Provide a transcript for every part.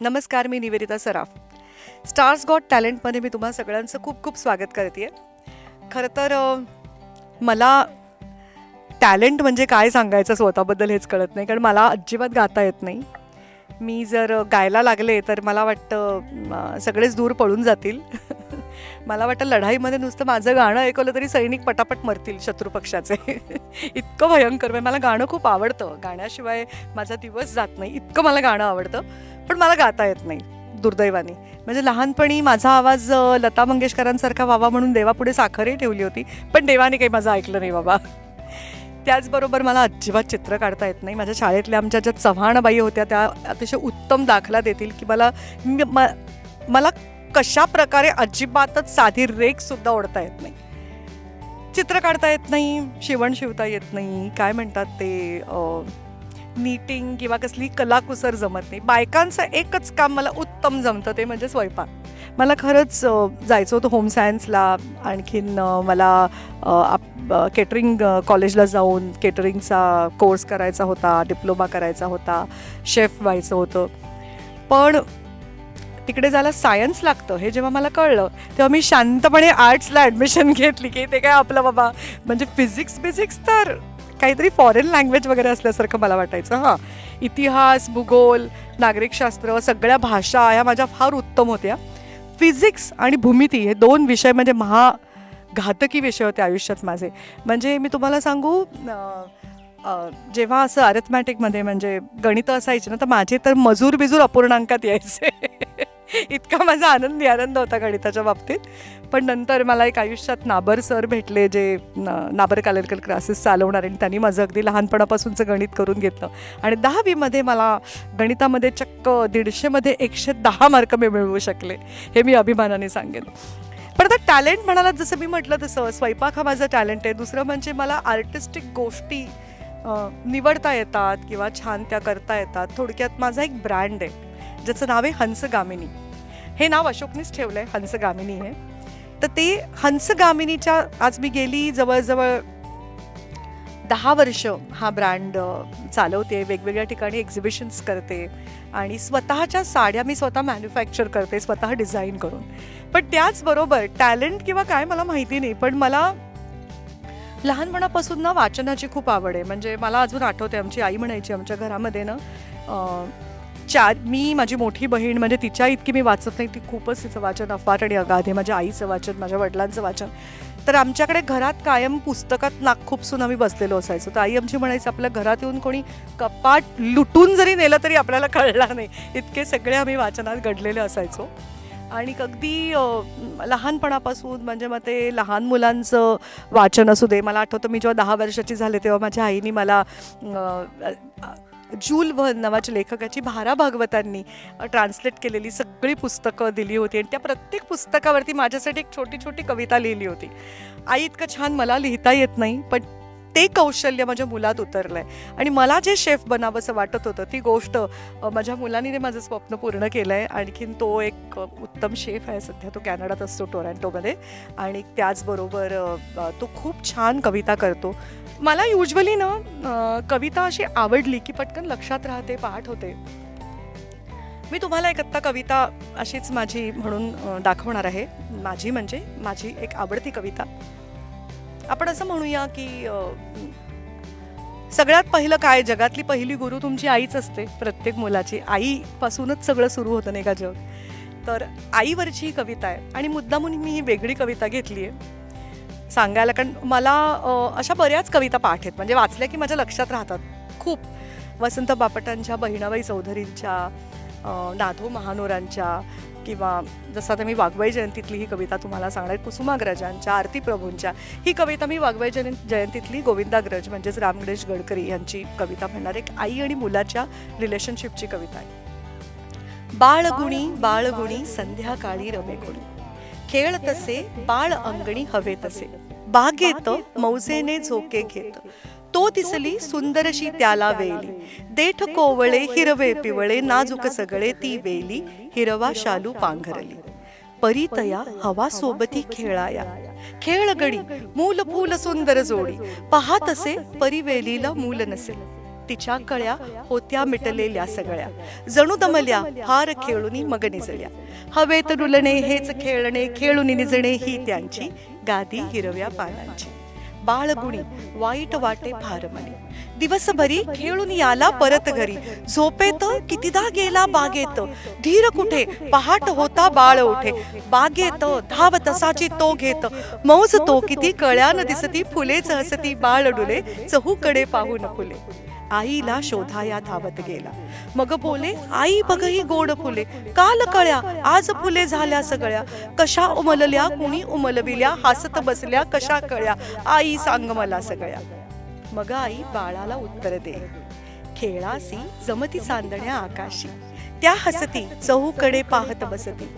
नमस्कार, मी निवेदिता सराफ. Stars got टॅलेंटमध्ये मी तुम्हा सगळ्यांचं खूप खूप स्वागत करते. खरं तर मला टॅलेंट म्हणजे काय सांगायचं स्वतःबद्दल हेच कळत नाही, कारण मला अजिबात गाता येत नाही. मी जर गायला लागले तर मला वाटतं सगळेच दूर पळून जातील. मला वाटतं लढाईमध्ये नुसतं माझं गाणं ऐकवलं तरी सैनिक पटापट मरतील शत्रुपक्षाचे. इतकं भयंकर आहे. मला गाणं खूप आवडतं, गाण्याशिवाय माझा दिवस जात नाही, इतकं मला गाणं आवडतं. पण मला गाता येत नाही दुर्दैवाने. म्हणजे लहानपणी माझा आवाज लता मंगेशकरांसारखा व्हावा म्हणून देवापुढे साखरही ठेवली होती, पण देवाने काही माझं ऐकलं नाही बाबा. त्याचबरोबर मला अजिबात चित्र काढता येत नाही. माझ्या शाळेतल्या आमच्या ज्या चव्हाणबाई होत्या त्या अतिशय उत्तम दाखला देतील की मला कशा प्रकारे अजिबातच साधी रेखसुद्धा ओढता येत नाही, चित्र काढता येत नाही, शिवण शिवता येत नाही, काय म्हणतात ते नीटिंग किंवा कसली कलाकुसर जमत नाही. बायकांचं एकच काम मला उत्तम जमतं, ते म्हणजे स्वयंपाक. मला खरंच जायचं होतं होम सायन्सला. आणखीन मला केटरिंग कॉलेजला जाऊन केटरिंगचा कोर्स करायचा होता, डिप्लोमा करायचा होता, शेफ व्हायचं होतं. पण तिकडे जायला सायन्स लागतं हे जेव्हा मला कळलं तेव्हा मी शांतपणे आर्ट्सला ॲडमिशन घेतली की ते काय आपलं बाबा, म्हणजे फिजिक्स तर काहीतरी फॉरेन लँग्वेज वगैरे असल्यासारखं मला वाटायचं. हां, इतिहास, भूगोल, नागरिकशास्त्र, सगळ्या भाषा ह्या माझ्या फार उत्तम होत्या. फिजिक्स आणि भूमिती हे 2 विषय म्हणजे महाघातकी विषय होते आयुष्यात माझे. म्हणजे मी तुम्हाला सांगू, जेव्हा असं अरिथमॅटिकमध्ये म्हणजे गणितं असायची ना, तर माझे तर मजूर अपूर्णांकात यायचे. इतका माझा आनंद होता गणिताच्या बाबतीत. पण नंतर मला एक आयुष्यात नाबर सर भेटले, जे नाबर कालेलकर क्लासेस चालवणारे, आणि त्यांनी माझं अगदी लहानपणापासूनचं गणित करून घेतलं. आणि 10वी मला गणितामध्ये चक्क 150मध्ये 110 मार्क मी मिळवू शकले, हे मी अभिमानाने सांगेन. पण आता टॅलेंट म्हणाला, जसं मी म्हटलं तसं स्वयंपाक हा माझा टॅलेंट आहे. दुसरं म्हणजे मला आर्टिस्टिक गोष्टी निवडता येतात किंवा छान त्या करता येतात. थोडक्यात माझा एक ब्रँड आहे ज्याचं नाव आहे हंसगामिनी. हे नाव अशोकनीच ठेवलं आहे, हंसगामिनी आहे. तर ते हंसगामिनीच्या आज मी गेली जवळजवळ 10 वर्ष हा ब्रँड चालवते. वेगवेगळ्या ठिकाणी एक्झिबिशन्स करते आणि स्वतःच्या साड्या मी स्वतः मॅन्युफॅक्चर करते, स्वतः डिझाईन करून. पण त्याचबरोबर टॅलेंट किंवा काय मला माहिती नाही, पण मला लहानपणापासून ना वाचनाची खूप आवड आहे. म्हणजे मला अजून आठवते, आमची आई म्हणायची आमच्या घरामध्ये ना, मी, माझी मोठी बहीण, म्हणजे तिच्या इतकी मी वाचत नाही, ती खूपच तिचं वाचन अफाट आणि अगाध आहे. माझ्या आईचं वाचन, माझ्या वडिलांचं वाचन. तर आमच्याकडे घरात कायम पुस्तकात नाक खुपसून आम्ही बसलेलो असायचो. तर आई आमची म्हणायची, आपल्या घरात येऊन कोणी कपाट लुटून जरी नेलं तरी आपल्याला कळणार नाही, इतके सगळे आम्ही वाचनात गडलेले असायचो. आणि अगदी लहानपणापासून, म्हणजे मग ते लहान मुलांचं वाचन असू दे. मला आठवतं, मी जेव्हा 10 वर्षाची झाले तेव्हा माझ्या आईने मला जूल व्हर्न नावाच्या लेखकाची भारा भागवतांनी ट्रान्सलेट केलेली सगळी पुस्तकं दिली होती, आणि त्या प्रत्येक पुस्तकावरती माझ्यासाठी एक छोटी छोटी कविता लिहिली होती. आई, इतकं छान मला लिहिता येत नाही, पण ते कौशल्य माझ्या मुलात उतरलं आहे. आणि मला जे शेफ बनावंसं वाटत होतं, ती गोष्ट माझ्या मुलांनी माझं स्वप्न पूर्ण केलं आहे. आणखीन तो एक उत्तम शेफ आहे. सध्या तो कॅनडात असतो, टोरंटोमध्ये. आणि त्याचबरोबर तो खूप छान कविता करतो. मला युजली ना कविता अशी आवडली की पटकन लक्षात राहते, पाठ होते. मी तुम्हाला एक आत्ता कविता अशीच माझी म्हणून दाखवणार आहे. माझी म्हणजे माझी एक आवडती कविता. आपण असं म्हणूया की सगळ्यात पहिलं काय, जगातली पहिली गुरु तुमची आईच असते. प्रत्येक मुलाची आईपासूनच सगळं सुरू होतं नाही का जग. तर आईवरची ही कविता आहे, आणि मुद्दामून मी ही वेगळी कविता घेतली आहे सांगायला, कारण मला अशा बऱ्याच कविता पाठ आहेत, म्हणजे वाचल्या की माझ्या लक्षात राहतात खूप. वसंत बापटांच्या, बहिणाबाई चौधरींच्या, नाधो महानोरांच्या, किंवा जसं आता मी वाघबाई जयंतीतली ही कविता तुम्हाला सांगणार, कुसुमाग्रजांच्या, आरती प्रभूंच्या. ही कविता मी वाघबाई जयंतीतली गोविंदाग्रज म्हणजेच राम गणेश गडकरी यांची कविता म्हणणार. एक आई आणि मुलाच्या रिलेशनशिपची कविता आहे. बाळगुणी बाळगुणी संध्याकाळी रमेगुणी, खेळ तसे बाळ अंगणी हवे तसे, बागेत मौजेने झोके घेत, तो दिसली सुंदरशी त्याला वेली, देठ कोवळे हिरवे पिवळे नाजूक सगळे ती वेली, हिरवा शालू पांघरली, परीतया हवा सोबती खेळाया, खेळगडी मूल फूल सुंदर जोडी, पाहत असे परिवेलीला मूल नसे, तिच्या कळ्या होत्या मिटलेल्या सगळ्या. जणू दमल्या फार खेळूनी मग निजल्या. हवेत डुलणे हेच खेळणे खेळून निजणे ही त्यांची गादी हिरव्या पानांची. बाळगुणी वाईट वाटे फार मने. दिवसभरी खेळून याला परत घरी. झोपेत कितीदा गेला बागेत. धीर कुठे पहाट होता बाळ उठे. बागेत धाव तसाची तो घेत. मौज तो किती कळ्यान दिसती. फुलेच हसती बाळ डुले चहूकडे पाहून फुले. आईला शोधाया धावत गेला. मग बोले आई बघ ही गोड फुले. काल कळ्या आज फुले झाल्या सगळ्या. कशा उमलल्या कुणी उमलविल्या. हसत बसल्या कशा कळ्या. आई सांग मला सगळ्या. मग आई बाळाला उत्तर दे. खेळासी जमती चांदण्या आकाशी. त्या हसती चहूकडे पाहत बसती.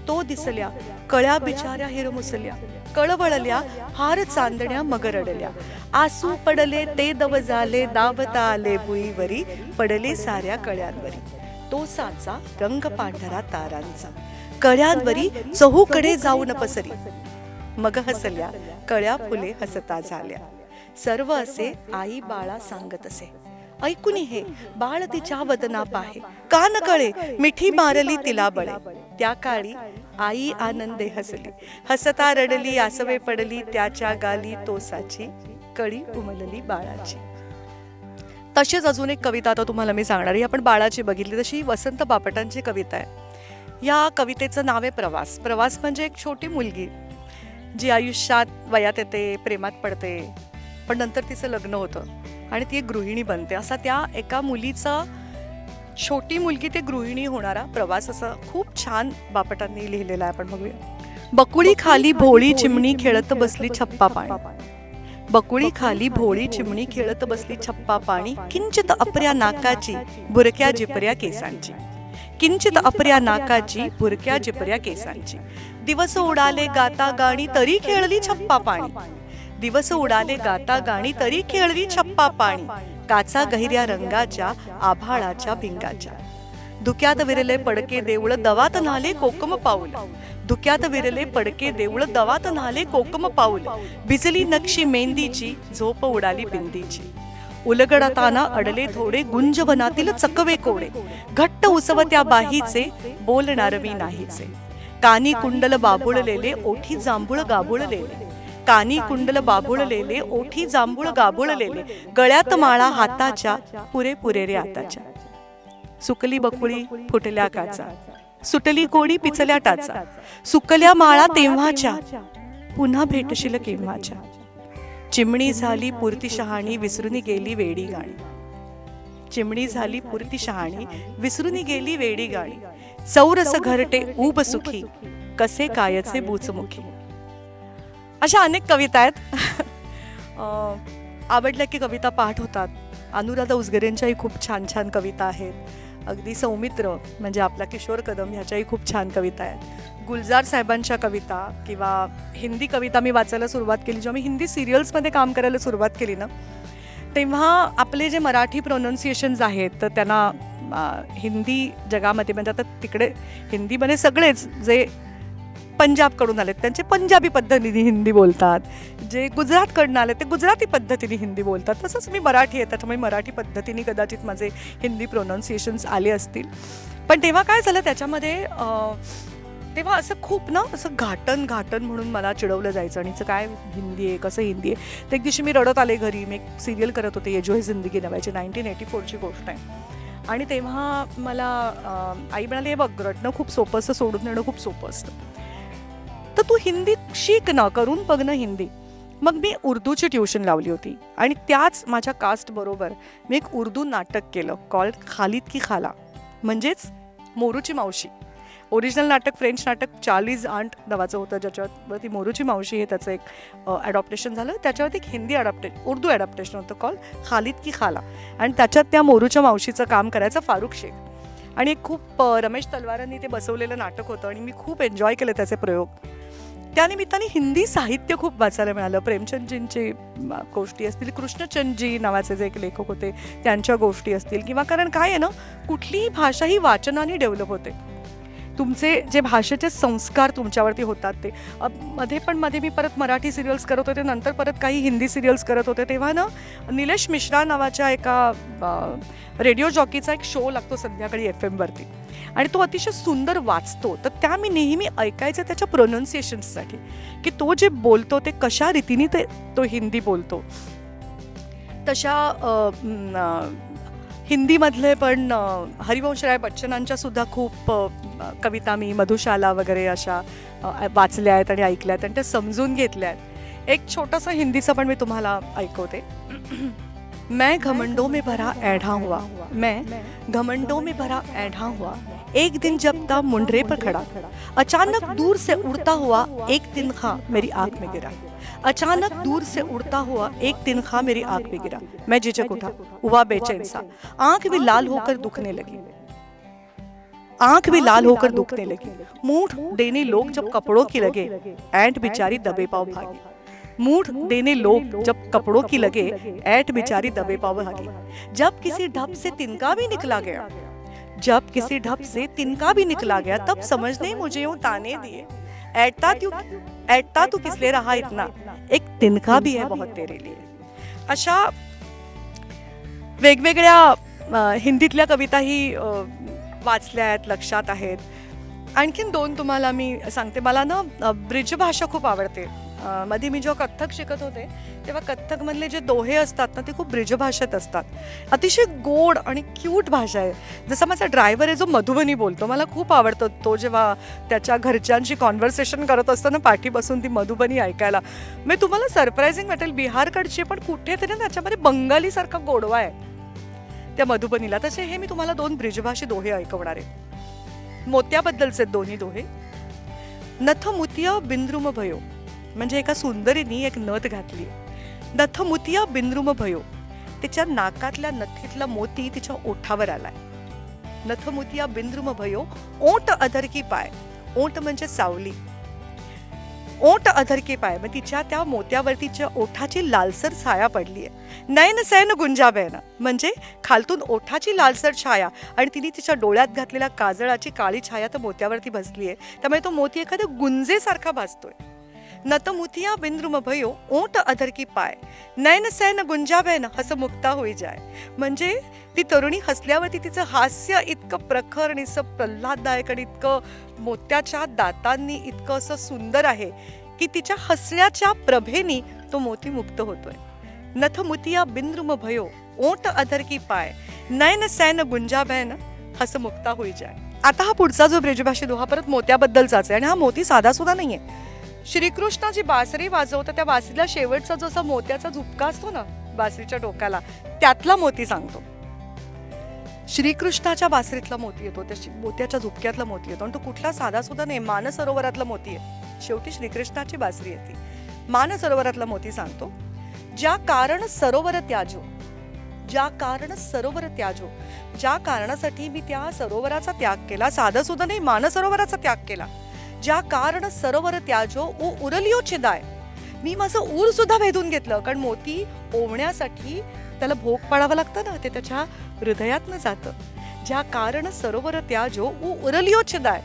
तो दिसल्या कळ्या बिचाऱ्या हिरमुसल्या. कळवळल्या फार चांदण्या मग रडल्या. आसू पडले ते दव झाले. दावता आले भुईवरी पडले साऱ्या कळ्यांवरी. तो साचा रंग पांढरा तारांचा. कळ्यांवरी चहूकडे जाऊन पसरी. मग हसल्या कळ्या फुले हसता झाल्या. सर्व असे आई बाळा सांगत असे. ऐकुनी हे बाळ तिच्या वदना पाहे. कान कळे मिठी मारली तिला बळे. त्या काळी आई आनंदे हसली. हसता रडली आसवे पडली त्याच्या गाली. तोसाची कळी उमलली बाळाची. तशीच अजून एक कविता आता तुम्हाला मी सांगणार आहे. आपण बाळाची बघितली तशी वसंत बापटांची कविता आहे. या कवितेचं नाव आहे प्रवास. प्रवास म्हणजे एक छोटी मुलगी जी आयुष्यात वयात येते, प्रेमात पडते, पण नंतर तिचं लग्न होतं आणि ती एक गृहिणी बनते. असा त्या एका मुलीचा, छोटी मुलगी ते गृहिणी होणारा प्रवास, असं खूप छान बापटांनी लिहिलेला आहे. आपण बघूया. बकुळी खाली भोळी चिमणी खेळत बसली छप्पा पाणी. बकुळी खाली भोळी चिमणी खेळत बसली छप्पा पाणी. किंचित अपऱ्या नाकाची बुरक्या जिपऱ्या केसांची. किंचित अपऱ्या नाकाची बुरक्या जिपऱ्या केसांची. दिवस उडाले गाता गाणी तरी खेळली छप्पा पाणी. दिवस उडाले गाता गाणी तरी खेळली छप्पा पाणी. काचा गहिऱ्या रंगाच्या आभाळाच्या भिंगाच्या. धुक्यात विरले पडके देऊळ दवात नाले कोकम पाऊल. धुक्यात विरले पडके देऊळ दवात नाले कोकम पाऊल. भिजली नक्षी मेहंदीची झोप उडाली बिंदीची. उलगडताना अडले थोडे गुंजवनातील चकवे कोडे. घट्ट उसवत्या बाहीचे बोलणार मी नाहीचे. कानी कुंडल बाबुळलेले ओठी जांभूळ गाबुळलेले. कानी कुंडल बाबुळलेले ओठी जांभूळ गाबुळलेले. गळ्यात माळा हाताच्या पुरे रे आताच्या. सुकली बकुळी फुटल्या काचा. सुटली कोडी पिचल्या टाचा. सुकल्या माळा तेव्हाच्या पुन्हा भेटशील केव्हाच्या. चिमणी झाली पुरती शहाणी विसरून गेली वेडी गाणी. चिमणी झाली पुरती शहाणी विसरून गेली वेडी गाणी. चौरस घरटे ऊब सुखी कसे कायचे बुचमुखी. अशा अनेक कविता आहेत. आवडल्या की कविता पाठ होतात. अनुराधा उजगरेंच्याही खूप छान छान कविता आहेत. अगदी सौमित्र म्हणजे आपला किशोर कदम ह्याच्याही खूप छान कविता आहेत. गुलजार साहेबांच्या कविता किंवा हिंदी कविता मी वाचायला सुरुवात केली. जेव्हा मी हिंदी सिरियल्समध्ये काम करायला सुरुवात केली ना, तेव्हा आपले जे मराठी प्रोनाऊन्सिएशन्स आहेत तर त्यांना हिंदी जगामध्ये म्हणजे आता तिकडे हिंदीमध्ये सगळेच जे पंजाबकडून आलेत त्यांचे पंजाबी पद्धतीने हिंदी बोलतात. जे गुजरातकडून आले ते गुजराती पद्धतीने हिंदी बोलतात. तसंच मी मराठी आहे त्याच्यामुळे मराठी पद्धतीने कदाचित माझे हिंदी प्रोनाऊन्सिएशन्स आले असतील. पण तेव्हा काय झालं त्याच्यामध्ये, तेव्हा असं खूप ना असं घाटन म्हणून मला चिडवलं जायचं. आणि काय हिंदी आहे, कसं हिंदी आहे. तर एक दिवशी मी रडत आले घरी. मी एक सिरियल करत होते ये जो है जिंदगी नावाची, 1984ची गोष्ट आहे. आणि तेव्हा मला आई म्हणाली, हे बघ रडणं खूप सोपं असतं, सोडून देणं खूप सोपं असतं, तर तू हिंदी शिक ना, करून बघ ना हिंदी. मग मी उर्दूची ट्युशन लावली होती आणि त्याच माझ्या कास्ट बरोबर मी एक उर्दू नाटक केलं कॉल्ड खालिद की खाला, म्हणजेच मोरूची मावशी. ओरिजिनल नाटक फ्रेंच नाटक चार्लीज आंट नावाचं होतं, ज्याच्यावरती मोरूची मावशी हे त्याचं एक ॲडॉप्टेशन झालं. त्याच्यावरती एक हिंदी उर्दू ॲडॉप्टेशन होतं कॉल्ड खालिद की खाला. आणि त्याच्यात त्या मोरूच्या मावशीचं काम करायचं फारुख शेख. आणि एक खूप रमेश तलवारांनी ते बसवलेलं नाटक होतं आणि मी खूप एन्जॉय केले त्याचे प्रयोग. त्यानिमित्ताने हिंदी साहित्य खूप वाचायला मिळालं. प्रेमचंदजींची गोष्टी असतील, कृष्णचंदजी नावाचे जे एक लेखक होते त्यांच्या गोष्टी असतील, किंवा कारण काय आहे ना, कुठलीही भाषा ही वाचनाने डेव्हलप होते. तुमचे जे भाषेचे संस्कार तुमच्यावरती होतात ते मध्ये मी परत मराठी सिरियल्स करत होते, नंतर परत काही हिंदी सिरियल्स करत होते, तेव्हा ना निलेश मिश्रा नावाच्या एका रेडिओ जॉकीचा एक शो लागतो संध्याकाळी FM वरती, आणि तो अतिशय सुंदर वाचतो. तर त्या मी नेहमी ऐकायचे त्याच्या प्रोनाऊन्सिएशन्ससाठी, की तो जे बोलतो ते कशा रीतीने तो हिंदी बोलतो. तशा हिंदीमधले पण हरिवंशराय बच्चनांच्या सुद्धा खूप कविता मी मधुशाला वगैरे अशा वाचल्या आहेत आणि ऐकल्या आहेत आणि त्या समजून घेतल्या आहेत. एक छोटंसं हिंदीचं पण मी तुम्हाला ऐकवते. मैं घमंडों में भरा ऐढ़ा हुआ, मैं घमंडों में भरा ऐढ़ा हुआ, एक दिन जब था मुंडरे पर खड़ा, अचानक दूर से उड़ता हुआ एक तिनखा मेरी आंख में गिरा, अचानक दूर से उड़ता हुआ एक तिनखा मेरी आंख में गिरा, मैं झिझक उठा, हुआ बेचैन सा, आंख भी लाल होकर दुखने लगी, आंख भी लाल होकर दुखने लगी, मूठ देने लोग जब कपड़ों की लगे, ऐंठ बेचारी दबे पाँव भागी, मूठ देने लोग जब कपड़ों की लगे, ऐंठ बेचारी दबे पाँव भागी, जब किसी ढप से तिनका भी निकला गया, जब किसी ढप से तिनका भी निकला गया, तब समझने मुझे यूं ताने दिए, ऐटता तू किस लिए रहा इतना, एक तिनका भी है बहुत तेरे लिए. अशा वेगवेगळ्या हिंदीतल्या कविताही वाचल्या आहेत, लक्षात आहेत. आणखीन 2 तुम्हाला मी सांगते. मला ना ब्रिजभाषा खूप आवडते. मध्ये मी जेव्हा कथ्थक शिकत होते तेव्हा कथ्थकमधले जे दोहे असतात ना ते खूप ब्रिजभाषेत असतात. अतिशय गोड आणि क्यूट भाषा आहे. जसा माझा ड्रायव्हर आहे जो मधुबनी बोलतो, मला खूप आवडतं. तो जेव्हा त्याच्या घरच्यांशी कॉन्व्हर्सेशन करत असताना पाठी बसून ती मधुबनी ऐकायला, मी तुम्हाला सरप्रायझिंग वाटेल, बिहारकडची पण कुठेतरी त्याच्यामध्ये बंगालीसारखा गोडवा आहे त्या मधुबनीला. तसे हे मी तुम्हाला 2 ब्रिजभाषी दोहे ऐकवणार आहे. मोत्याबद्दलचे दोन्ही दोहे. नथ मुतिया बिंद्रुम भयो, म्हणजे एका सुंदरीनी एक नथ घातली. नथ मुतिया बिंद्रुम भयो, तिच्या नाकातल्या नथीतला मोती तिच्या ओठावर आलाय. नथ मुतिया बिंद्रुम भयो, ओठ अधरकी पाय, ओठ म्हणजे सावली, ओठ अधरकी पाय, मग तिच्या त्या मोत्यावरतीच्या ओठाची लालसर छाया पडली आहे. नयन सैन गुंजाबेन, म्हणजे खालतून ओठाची लालसर छाया आणि तिने तिच्या डोळ्यात घातलेल्या काजळाची काळी छाया तर मोत्यावरती बसली आहे, त्यामुळे तो मोती एखाद्या गुंजेसारखा भासतोय. नतमुतिया बिंद्रुम भयो, ओठ अधर की पाय, नयन सैन गुंजाबेन हस मुक्ता होई जाय, म्हणजे ती तरुणी हसल्यावरती तिचं हास्य इतकं प्रखर आणि इतकं प्रल्हाददायक आणि इतकं मोत्याच्या दातांनी इतकं असं सुंदर आहे की तिच्या हसण्याच्या प्रभेनी तो मोती मुक्त होतोय. नथमुतिया बिंद्रुम भयो, ओठ अधर की पाय, नयन सैन गुंजाबेन हस मुक्ता होई जाय. आता हा पुढचा जो ब्रिजभाषी दोहा परत मोत्याबद्दलचाच आहे आणि हा मोती साधा सुद्धा नाहीये. श्रीकृष्ण जी बासरी वाजवतं त्या बासरीला शेवटचा जो असा मोत्याचा झुपका असतो ना बासरीच्या डोक्याला, त्यातला मोती सांगतो. श्रीकृष्णाच्या बासरीतला मोती येतो, त्या मोत्याच्या झुपक्यातला मोती येतो आणि तो कुठला साधा सुद्धा नाही, मानसरोवरातला मोती आहे. शेवटी श्रीकृष्णाची बासरी येते. मानसरोवरातला मोती सांगतो. ज्या कारण सरोवर त्याजो, ज्या कारण सरोवर त्याजो, ज्या कारणासाठी मी त्या सरोवराचा त्याग केला, साधा सुद्धा नाही, मानसरोवराचा त्याग केला. ज्या कारण सरोवर त्याजो ओ उरलियो छिदाय, मी माझं ऊर सुद्धा भेदून घेतलं, कारण मोती ओवण्यासाठी त्याला भोग पाडावं लागतं ना, ते त्याच्या हृदयातनं जातं. ज्या कारण सरोवर त्याजो ओ उरलियो छिदाय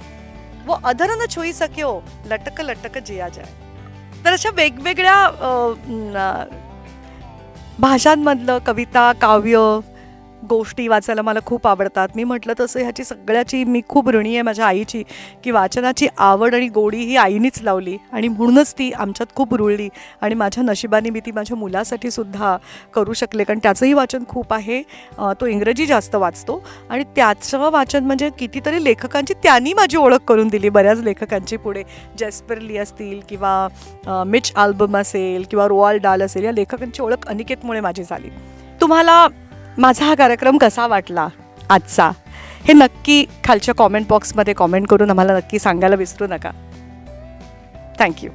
व अधर न छोई सक्यो लटक लटक जिया जाय. तर अशा वेगवेगळ्या भाषांमधलं कविता, काव्य, गोष्टी वाचायला मला खूप आवडतात. मी म्हटलं तसं ह्याची सगळ्याची मी खूप ऋणी आहे माझ्या आईची, की वाचनाची आवड आणि गोडी ही आईनीच लावली आणि म्हणूनच ती आमच्यात खूप रुळली आणि माझ्या नशिबाने मी ती माझ्या मुलासाठी सुद्धा करू शकले, कारण त्याचंही वाचन खूप आहे. तो इंग्रजी जास्त वाचतो आणि त्याचं वाचन म्हणजे कितीतरी लेखकांची त्यांनी माझी ओळख करून दिली, बऱ्याच लेखकांची पुढे. जेस्पर ली असतील किंवा मिच अल्बम असेल किंवा रोआल्ड डाल असेल, या लेखकांची ओळख अनिकेतमुळे माझी झाली. तुम्हाला माझा हा कार्यक्रम कसा वाटला आजचा, हे नक्की खालच्या कॉमेंट बॉक्समध्ये कॉमेंट करून आम्हाला नक्की सांगायला विसरू नका. थँक्यू.